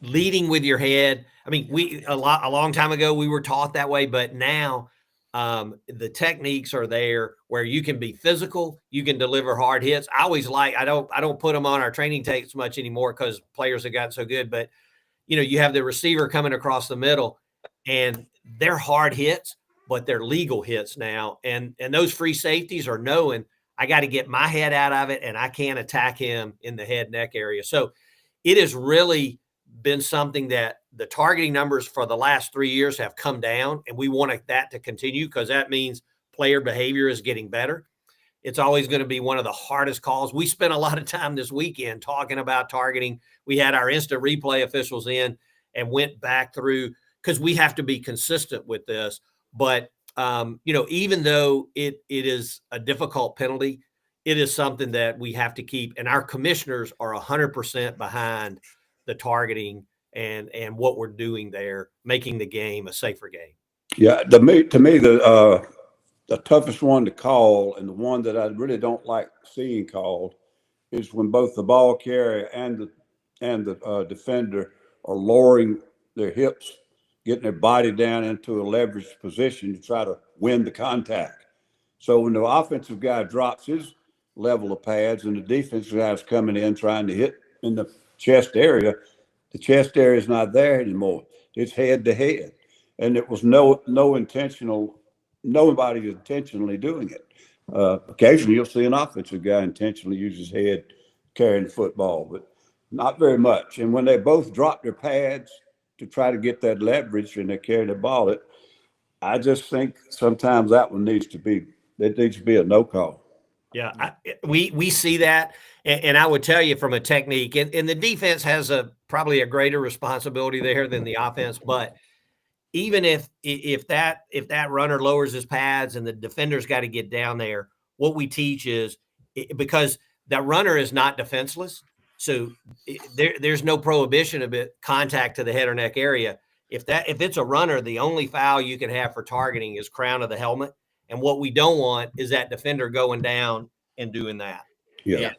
leading with your head. I mean, a long time ago we were taught that way, but now the techniques are there where you can be physical, you can deliver hard hits. I don't put them on our training tapes much anymore because players have gotten so good. But you have the receiver coming across the middle, and they're hard hits, but they're legal hits now. And those free safeties are knowing I got to get my head out of it, and I can't attack him in the head neck area. So it has really been something that the targeting numbers for the last 3 years have come down, and we want that to continue because that means player behavior is getting better. It's always going to be one of the hardest calls. We spent a lot of time this weekend talking about targeting. We had our instant replay officials in and went back through because we have to be consistent with this. But, even though it is a difficult penalty, it is something that we have to keep. And our commissioners are 100% behind the targeting and what we're doing there, making the game a safer game. Yeah, to me, the toughest one to call, and the one that I really don't like seeing called, is when both the ball carrier and the defender are lowering their hips, getting their body down into a leveraged position to try to win the contact. So when the offensive guy drops his level of pads and the defensive guy is coming in trying to hit in the chest area, the chest area is not there anymore. It's head to head, and it was nobody intentionally doing it. Occasionally you'll see an offensive guy intentionally use his head carrying the football, but not very much. And when they both drop their pads to try to get that leverage and they carry the ball, I just think sometimes that one needs to be a no call. Yeah, we see that, and I would tell you from a technique, and the defense has probably a greater responsibility there than the offense. But even if that runner lowers his pads and the defender's got to get down there, what we teach is because that runner is not defenseless, so there's no prohibition of it contact to the head or neck area. If it's a runner, the only foul you can have for targeting is crown of the helmet. And what we don't want is that defender going down and doing that. Yeah.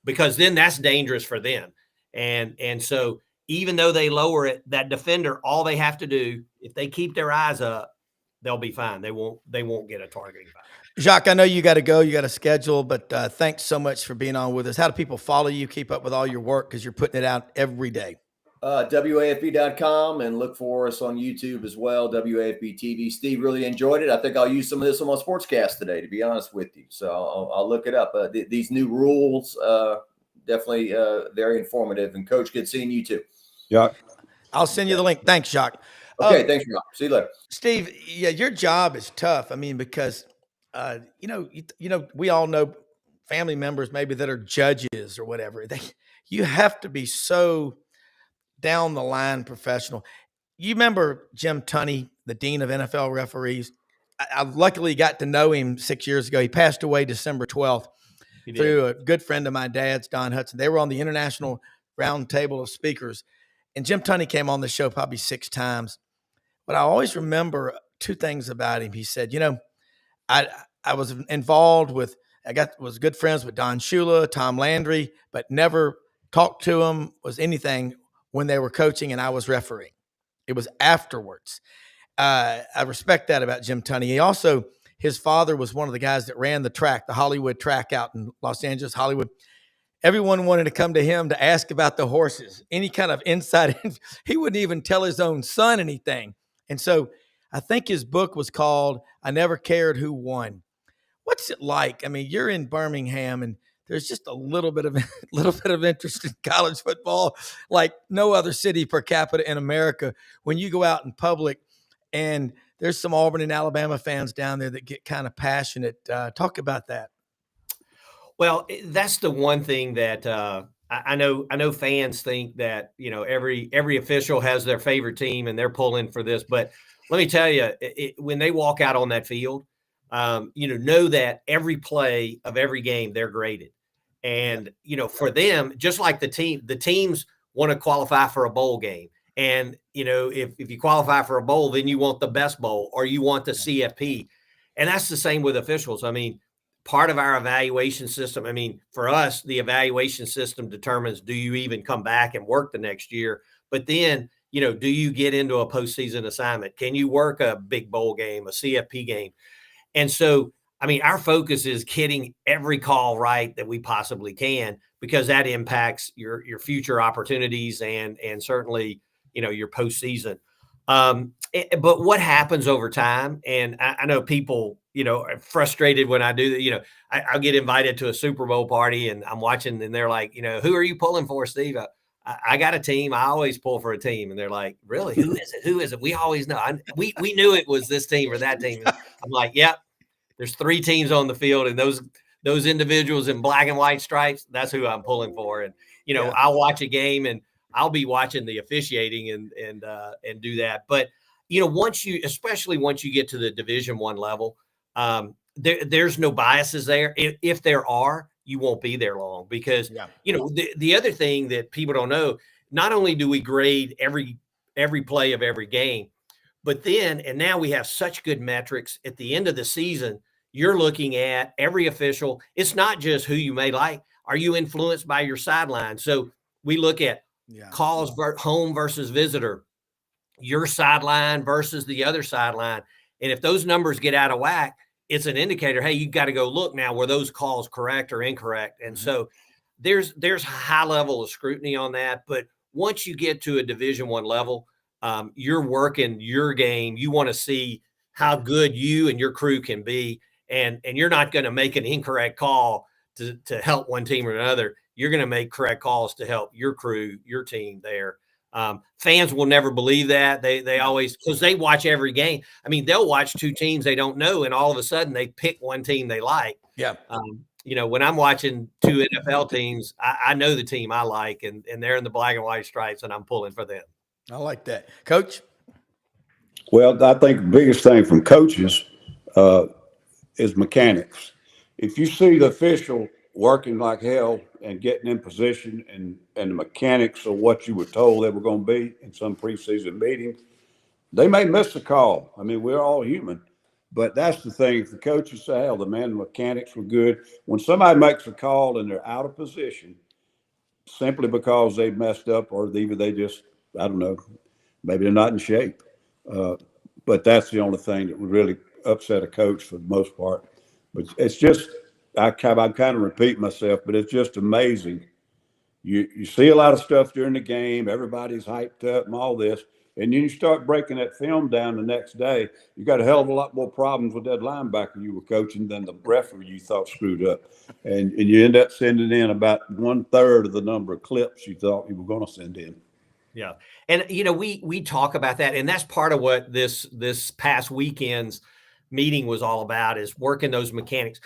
Because then that's dangerous for them. And so even though they lower it, that defender, all they have to do, if they keep their eyes up, they'll be fine. They won't get a targeting foul. Jacques, I know you got to go. You got a schedule, but thanks so much for being on with us. How do people follow you, keep up with all your work? Because you're putting it out every day. WAFB.com, and look for us on YouTube as well, WAFB TV. Steve, really enjoyed it. I think I'll use some of this on my sportscast today, to be honest with you. So I'll look it up. These new rules, definitely very informative. And Coach, good seeing you too. Yeah. I'll send you the link. Thanks, Jacques. Okay, thanks, Jacques. See you later. Steve, yeah, your job is tough. I mean, because, we all know family members maybe that are judges or whatever. You have to be so down the line professional. You remember Jim Tunney, the dean of NFL referees? I luckily got to know him 6 years ago. He passed away December 12th through a good friend of my dad's, Don Hudson. They were on the International Round Table of Speakers. And Jim Tunney came on the show probably 6 times. But I always remember 2 things about him. He said, I was involved with, was good friends with Don Shula, Tom Landry, but never talked to him, was anything when they were coaching and I was refereeing. It was afterwards. I respect that about Jim Tunney. He also, his father was one of the guys that ran the track, the Hollywood track out in Los Angeles, Hollywood. Everyone wanted to come to him to ask about the horses, any kind of insight. He wouldn't even tell his own son anything. And so I think his book was called I Never Cared Who Won. What's it like? I mean, you're in Birmingham and there's just a little bit of interest in college football, like no other city per capita in America. When you go out in public, and there's some Auburn and Alabama fans down there that get kind of passionate. Talk about that. Well, that's the one thing that I know fans think that every official has their favorite team and they're pulling for this. But let me tell you, when they walk out on that field, know that every play of every game they're graded. And, for them, just like the teams want to qualify for a bowl game. And, if you qualify for a bowl, then you want the best bowl or you want the CFP. And that's the same with officials. I mean, part of our evaluation system. I mean, for us, the evaluation system determines, do you even come back and work the next year? But then, do you get into a postseason assignment? Can you work a big bowl game, a CFP game? And so, I mean, our focus is getting every call right that we possibly can, because that impacts your future opportunities and certainly, your postseason. But what happens over time? And I know people, are frustrated when I do that. I'll get invited to a Super Bowl party and I'm watching and they're like, who are you pulling for, Steve? I got a team. I always pull for a team. And they're like, really? Who is it? Who is it? We always know. We knew it was this team or that team. And I'm like, yep. There's 3 teams on the field, and those individuals in black and white stripes, that's who I'm pulling for. And, I'll watch a game and I'll be watching the officiating and do that. But, especially once you get to the Division I level, there's no biases there. If there are, you won't be there long, because, the other thing that people don't know, not only do we grade every play of every game, but then, and now we have such good metrics at the end of the season, you're looking at every official. It's not just who you may like. Are you influenced by your sideline? So we look at calls home versus visitor, your sideline versus the other sideline. And if those numbers get out of whack, it's an indicator, hey, you've got to go look now, were those calls correct or incorrect? And so there's a high level of scrutiny on that. But once you get to a Division I level, you're working your game. You want to see how good you and your crew can be. And you're not going to make an incorrect call to help one team or another. You're going to make correct calls to help your crew, your team there. Fans will never believe that. They always, because they watch every game. I mean, they'll watch 2 teams they don't know, and all of a sudden they pick one team they like. Yeah. When I'm watching 2 NFL teams, I know the team I like, and they're in the black and white stripes, and I'm pulling for them. I like that. Coach? Well, I think the biggest thing from coaches is mechanics. If you see the official working like hell and getting in position and the mechanics of what you were told they were going to be in some preseason meeting, they may miss a call. I mean, we're all human. But that's the thing. If the coaches say, hell, the mechanics were good. When somebody makes a call and they're out of position simply because they messed up, or either they just, I don't know, maybe they're not in shape. But that's the only thing that would really upset a coach for the most part. But it's just, I kind of repeat myself, but it's just amazing. You see a lot of stuff during the game. Everybody's hyped up and all this. And then you start breaking that film down the next day. You got a hell of a lot more problems with that linebacker you were coaching than the referee you thought screwed up. And you end up sending in about 1/3 of the number of clips you thought you were going to send in. Yeah. And, we talk about that. And that's part of what this past weekend's meeting was all about, is working those mechanics.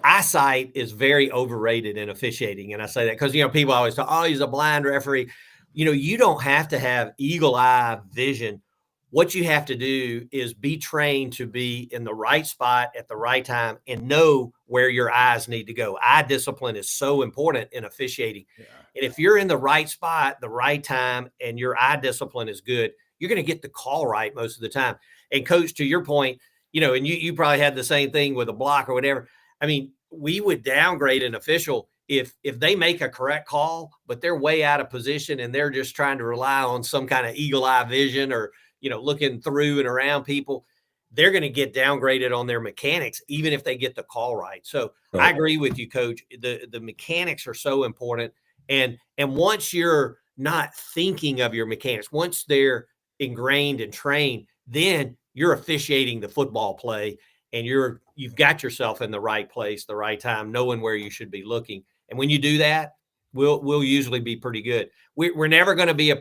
Eyesight is very overrated in officiating. And I say that because, people always talk, oh, he's a blind referee. You don't have to have eagle eye vision. What you have to do is be trained to be in the right spot at the right time and know where your eyes need to go. Eye discipline is so important in officiating. Yeah. And if you're in the right spot, the right time, and your eye discipline is good, you're going to get the call right most of the time. And Coach, to your point, and you probably had the same thing with a block or whatever. I mean, we would downgrade an official if they make a correct call, but they're way out of position and they're just trying to rely on some kind of eagle eye vision or, looking through and around people. They're going to get downgraded on their mechanics, even if they get the call right. So I agree with you, Coach. The mechanics are so important. And once you're not thinking of your mechanics, once they're ingrained and trained, then you're officiating the football play and you've got yourself in the right place, the right time, knowing where you should be looking. And when you do that, we'll usually be pretty good. We're never going to be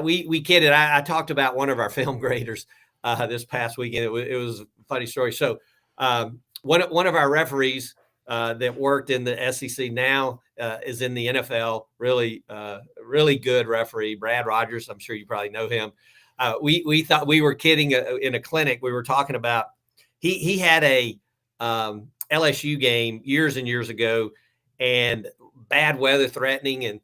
we kidded. I talked about one of our film graders this past weekend. It was a funny story. So one of our referees that worked in the SEC now is in the NFL. Really good referee, Brad Rogers. I'm sure you probably know him. We thought we were kidding in a clinic. We were talking about he had a LSU game years and years ago, and bad weather threatening, and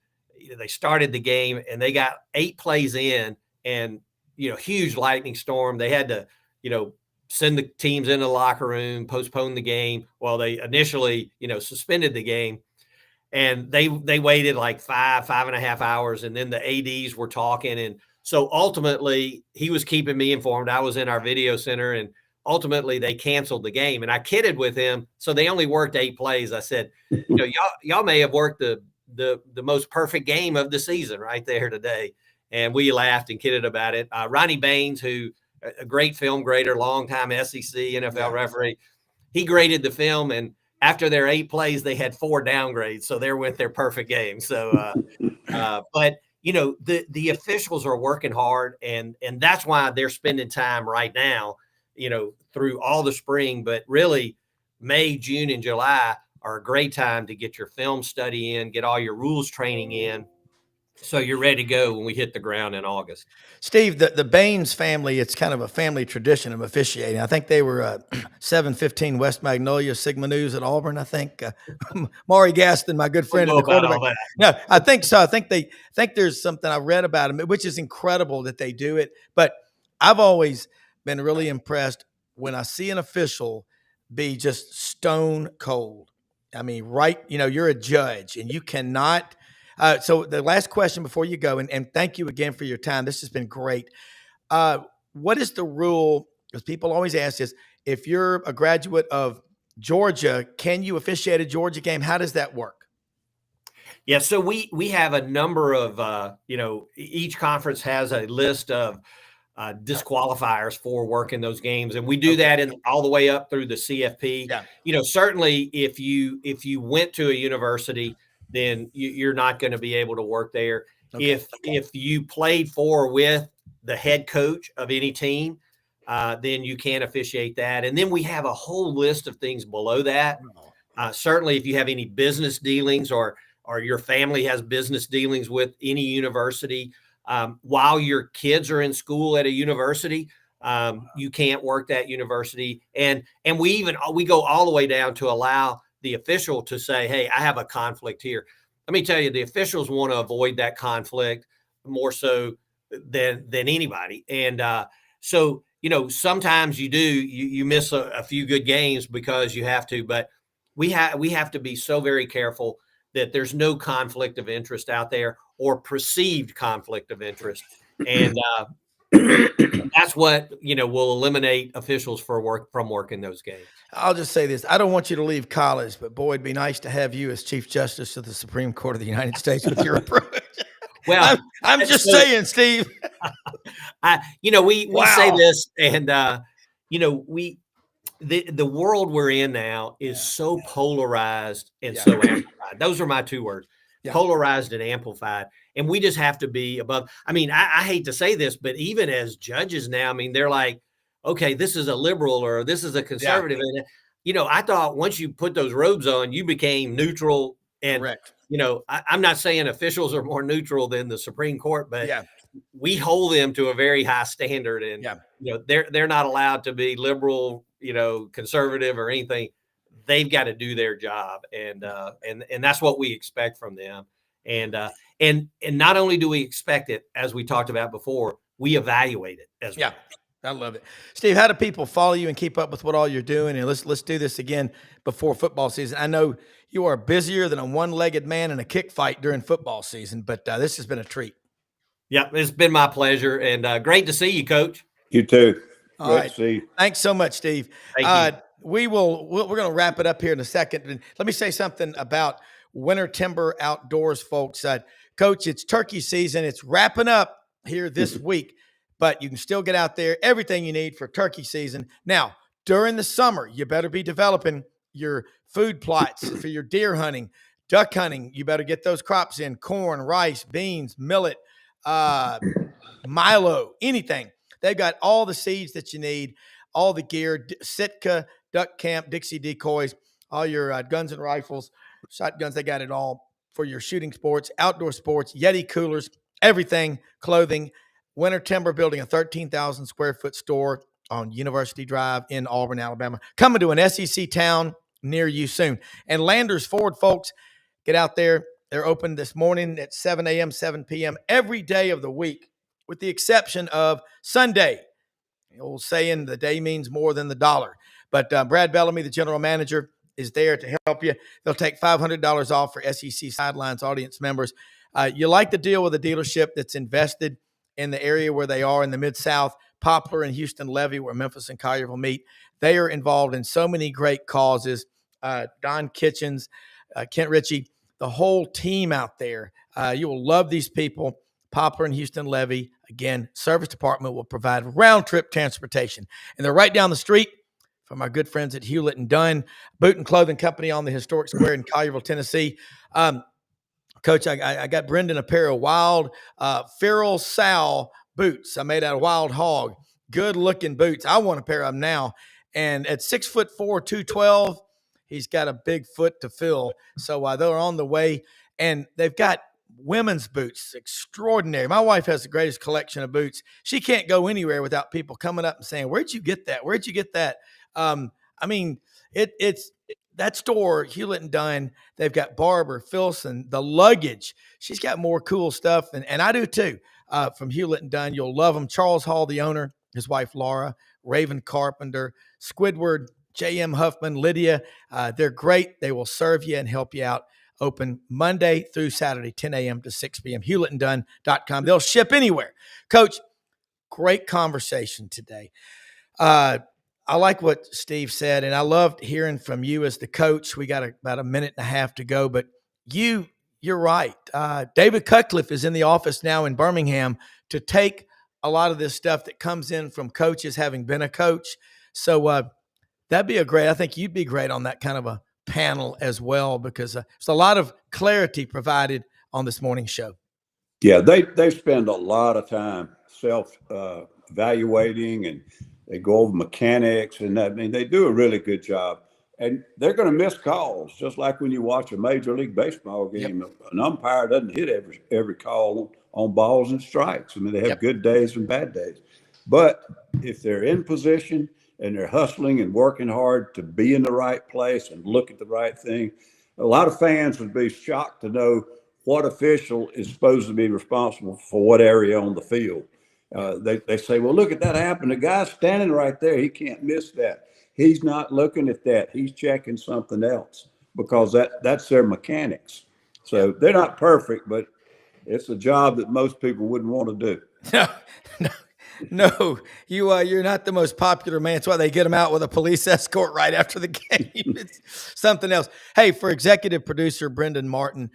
they started the game and they got 8 plays in, and huge lightning storm. They had to send the teams into the locker room, postpone the game. Well, they initially, suspended the game, and they waited like 5.5 hours. And then the ADs were talking. And so ultimately he was keeping me informed. I was in our video center, and ultimately they canceled the game. And I kidded with him. So they only worked 8 plays. I said, y'all may have worked the most perfect game of the season right there today. And we laughed and kidded about it. Ronnie Baines, who a great film grader, longtime SEC, NFL referee, he graded the film, and after their 8 plays, they had 4 downgrades. So there went their perfect game. So, but the officials are working hard, and that's why they're spending time right now, through all the spring, but really May, June, and July are a great time to get your film study in, get all your rules training in, so you're ready to go when we hit the ground in August. Steve, the Baines family, it's kind of a family tradition of officiating. I think they were 715 West Magnolia Sigma News at Auburn. I think Maury Gaston, my good friend, and the quarterback. No, I think so. I think there's something I read about them, which is incredible that they do it. But I've always been really impressed when I see an official be just stone cold. I mean, right? You're a judge, and you cannot. So the last question before you go, and thank you again for your time. This has been great. What is the rule? Because people always ask this, if you're a graduate of Georgia, can you officiate a Georgia game? How does that work? Yeah, so we have a number of, each conference has a list of disqualifiers for working those games. And we do that in all the way up through the CFP. Yeah. Certainly if you went to a university, then you're not going to be able to work there. Okay. If you played for or with the head coach of any team, then you can officiate that. And then we have a whole list of things below that. Certainly if you have any business dealings or your family has business dealings with any university, while your kids are in school at a university, you can't work that university. And we go all the way down to allow the official to say, hey, I have a conflict here. Let me tell you, the officials want to avoid that conflict more so than anybody. And so, sometimes you miss a few good games because you have to, but we have to be so very careful that there's no conflict of interest out there or perceived conflict of interest. And that's what, will eliminate officials from working those games. I'll just say this. I don't want you to leave college, but boy, it'd be nice to have you as Chief Justice of the Supreme Court of the United States with your approach. Well, I'm just saying, Steve. We say this, and the world we're in now is so polarized and so amplified. Those are my 2 words. Yeah. Polarized and amplified. And we just have to be above. I mean, I hate to say this, but even as judges now, I mean, they're like, okay, this is a liberal or this is a conservative. Yeah. And, I thought once you put those robes on, you became neutral. And, correct. I'm not saying officials are more neutral than the Supreme Court, but we hold them to a very high standard. And, they're not allowed to be liberal, conservative or anything. They've got to do their job. And that's what we expect from them. And not only do we expect it, as we talked about before, we evaluate it as well. I love it. Steve, how do people follow you and keep up with what all you're doing? And let's do this again before football season. I know you are busier than a one-legged man in a kick fight during football season, but this has been a treat. Yeah, it's been my pleasure, and great to see you, Coach. You too. All right. To see you. Thanks so much, Steve. Thank you. We're going to wrap it up here in a second. Let me say something about Winter Timber Outdoors, folks. Coach, it's turkey season. It's wrapping up here this week, but you can still get out there. Everything you need for turkey season. Now, during the summer, you better be developing your food plots for your deer hunting, duck hunting. You better get those crops in: corn, rice, beans, millet, milo, anything. They've got all the seeds that you need, all the gear, Sitka, Duck Camp, Dixie decoys, all your guns and rifles, shotguns. They got it all for your shooting sports, outdoor sports, Yeti coolers, everything, clothing. Winter Timber building a 13,000 square foot store on University Drive in Auburn, Alabama. Coming to an SEC town near you soon. And Landers Ford, folks, get out there. They're open this morning at 7 a.m., 7 p.m. every day of the week, with the exception of Sunday. old saying, the day means more than the dollar. But Brad Bellamy, the general manager, is there to help you. They'll take $500 off for SEC Sidelines audience members. You like to deal with a dealership that's invested in the area where they are in the Mid-South, Poplar and Houston Levy, where Memphis and Collierville meet. They are involved in so many great causes. Don Kitchens, Kent Ritchie, the whole team out there. You will love these people. Poplar and Houston Levy, again, service department will provide round-trip transportation. And they're right down the street from our good friends at Hewlett and Dunn, boot and clothing company on the historic square in Collierville, Tennessee. Coach, I got Brendan a pair of wild Feral Sow boots. I made out of wild hog. Good-looking boots. I want a pair of them now. And at 6'4", 212, he's got a big foot to fill. So they're on the way. And they've got women's boots, extraordinary. My wife has the greatest collection of boots. She can't go anywhere without people coming up and saying, "Where'd you get that? Where'd you get that?" I mean, it's that store, Hewlett and Dunn. They've got Barber, Filson, the luggage. She's got more cool stuff, and I do too. From Hewlett and Dunn, you'll love them. Charles Hall, the owner, his wife Laura, Raven Carpenter, Squidward, J.M. Huffman, Lydia. They're great. They will serve you and help you out. Open Monday through Saturday, 10 a.m. to 6 p.m. HewlettandDunn.com. They'll ship anywhere. Coach, great conversation today. I like what Steve said, and I loved hearing from you as the coach. We got about a minute and a half to go, but you're right. David Cutcliffe is in the office now in Birmingham to take a lot of this stuff that comes in from coaches having been a coach. So that'd be I think you'd be great on that kind of a panel as well, because there's a lot of clarity provided on this morning's show. Yeah, they spend a lot of time self-evaluating, and they go over mechanics, and that. I mean, they do a really good job. And they're going to miss calls, just like when you watch a Major League Baseball game. Yep. An umpire doesn't hit every call on balls and strikes. I mean, they have good days and bad days. But if they're in position and they're hustling and working hard to be in the right place and look at the right thing, a lot of fans would be shocked to know what official is supposed to be responsible for what area on the field. They say, well, look at that happen. The guy's standing right there. He can't miss that. He's not looking at that. He's checking something else, because that's their mechanics. So they're not perfect, but it's a job that most people wouldn't want to do. No, you're not the most popular man. That's why they get him out with a police escort right after the game. It's something else. Hey, for executive producer Brendan Martin,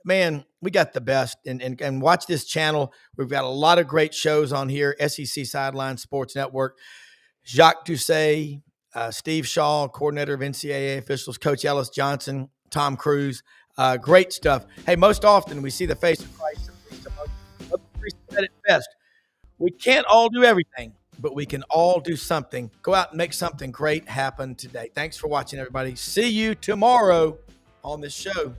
man, we got the best. And watch this channel. We've got a lot of great shows on here. SEC Sidelines Sports Network. Jacques Doucet, Steve Shaw, coordinator of NCAA officials, Coach Ellis Johnson, Tom Cruise. Great stuff. Hey, most often we see the face of Christ. Said it best. We can't all do everything, but we can all do something. Go out and make something great happen today. Thanks for watching, everybody. See you tomorrow on this show.